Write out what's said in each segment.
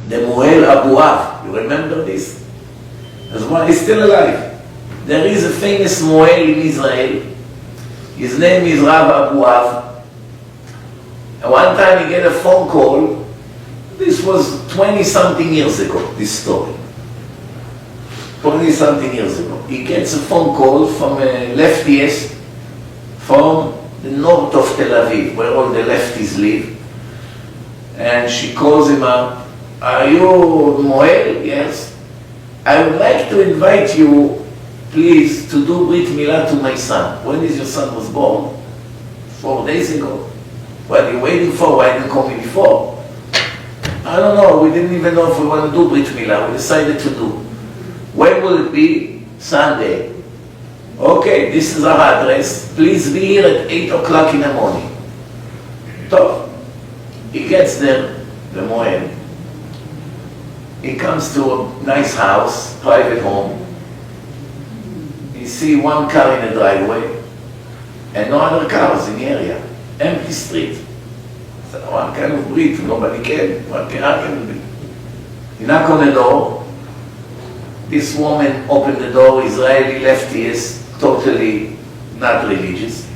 the Mohel-Rabbi. You remember this? As one is still alive. There is a famous Mohel in Israel. His name is Rav Abu. And one time he get a phone call. This was 20-something years ago, this story. 20-something years ago. He gets a phone call from a leftist from the north of Tel Aviv, where all the lefties live. And she calls him up. Are you Mohel? Yes. I would like to invite you, please, to do Brit Milah to my son. When is your son was born? 4 days ago. What are you waiting for? Why didn't you call me before? I don't know. We didn't even know if we want to do Brit Milah. We decided to do. When will it be? Sunday. Okay, this is our address. Please be here at 8 o'clock in the morning. So, he gets there, the Mohel. He comes to a nice house, private home. He see one car in the driveway and no other cars in the area. Empty street. So what kind of breed? Nobody can. What can be? He knock on the door. This woman opened the door, Israeli leftist, totally not religious.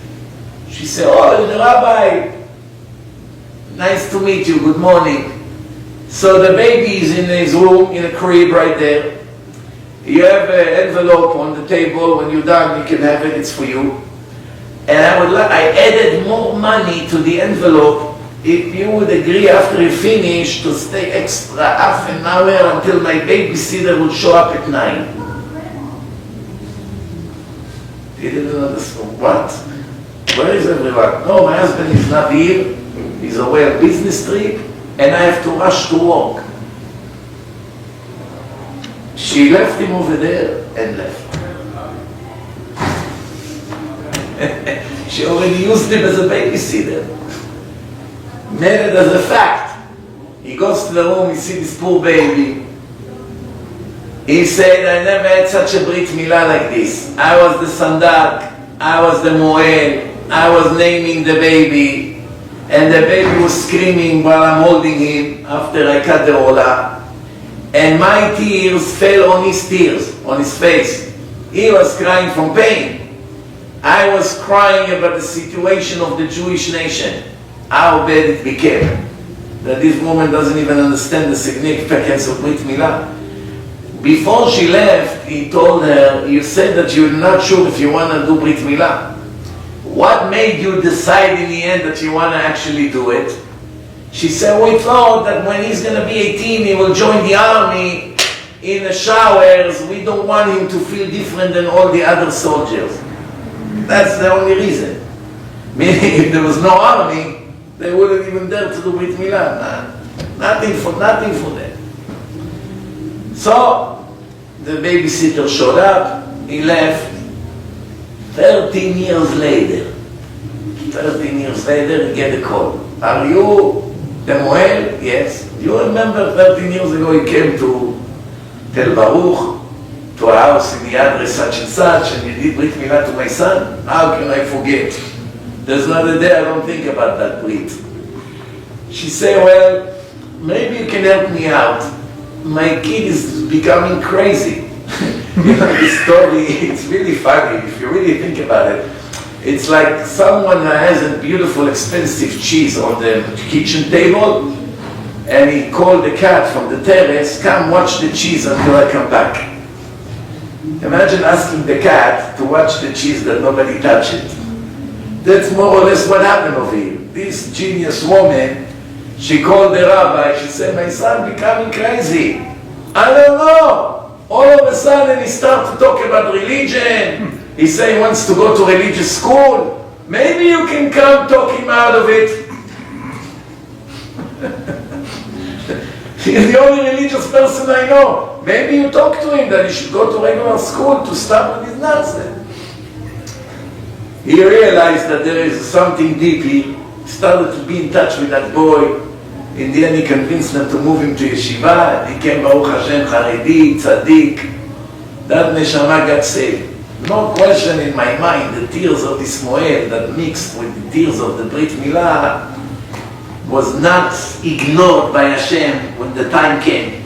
She said, oh, the rabbi, nice to meet you, good morning. So the baby is in his room, in a crib right there. You have an envelope on the table. When you're done, you can have it, it's for you. And I added more money to the envelope if you would agree after you finish to stay extra half an hour until my babysitter will show up at 9. He didn't understand. What? Where is everyone? No, my husband is not here. He's away on business trip and I have to rush to work. She left him over there and left. She already used him as a babysitter. Made it as a fact. He goes to the room, he sees this poor baby. He said, I never had such a Brit Milah like this. I was the Sandak, I was the Mohel, I was naming the baby, and the baby was screaming while I'm holding him after I cut the rolla. And my tears fell on his face. He was crying from pain. I was crying about the situation of the Jewish nation. How bad it became. That this woman doesn't even understand the significance of Brit Milah. Before she left, he told her, you said that you're not sure if you want to do Brit Milah. What made you decide in the end that you want to actually do it? She said, we thought that when he's going to be 18, he will join the army in the showers. We don't want him to feel different than all the other soldiers. That's the only reason. Meaning, if there was no army, they wouldn't even dare to do Brit Milah. Nothing for them. So, the babysitter showed up, he left. 13 years later, he get a call. Are you the Mohel? Yes. You remember 13 years ago he came to Tel Baruch, to a house in the address such and such, and you did Brit Milah to my son? How can I forget? There's not a day I don't think about that Brit. She said, well, maybe you can help me out. My kid is becoming crazy. You know, this story, it's really funny if you really think about it. It's like someone has a beautiful, expensive cheese on the kitchen table, and he called the cat from the terrace, come watch the cheese until I come back. Imagine asking the cat to watch the cheese that nobody touched it. That's more or less what happened over here. This genius woman, she called the rabbi, she said, my son becoming crazy. I don't know. All of a sudden he started to talk about religion. He said he wants to go to religious school. Maybe you can come talk him out of it. He's the only religious person I know. Maybe you talk to him that he should go to regular school to stop with his nonsense. He realized that there is something deep. He started to be in touch with that boy. In the end, he convinced them to move him to yeshiva. He came, Baruch Hashem, Haredi, Tzaddik. That neshama got saved. No question in my mind, the tears of this Mohel that mixed with the tears of the Brit Milah, was not ignored by Hashem when the time came.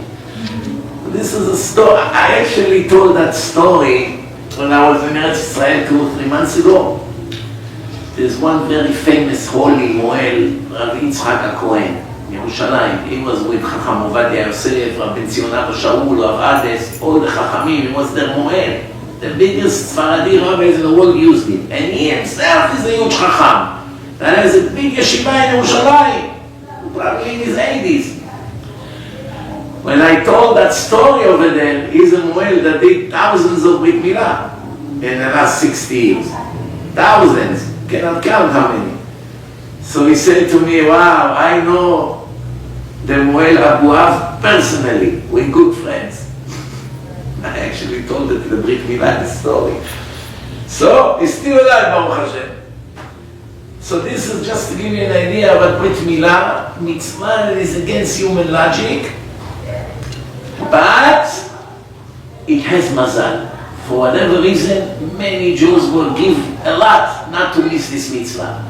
This is a story. I actually told that story when I was in Eretz Israel 2 or 3 months ago. There's one very famous holy Mohel-Rabbi Kohen, Yerushalayim. He was with Chacham Ovadia Yosef, Rabbi Tzionato Shaul, Rav Ades, all the Chachamim. He was their Mohel. The biggest Sfaradi rabbis in the world used it. And he himself is a huge Chacham. That has a big yeshiva in Yerushalayim, probably in his 80s. When I told that story over there, he's a Mohel that did thousands of Brit Milah in the last 60 years. Thousands. Cannot count how many. So he said to me, wow, I know the Mohel Abuav personally. We're good friends. I actually told it to the Brit Milah, the story. So he's still alive, Baruch Hashem. So this is just to give you an idea about Brit Milah. Mitzvah is against human logic, but it has mazal. For whatever reason, many Jews will give a lot not to miss this mitzvah.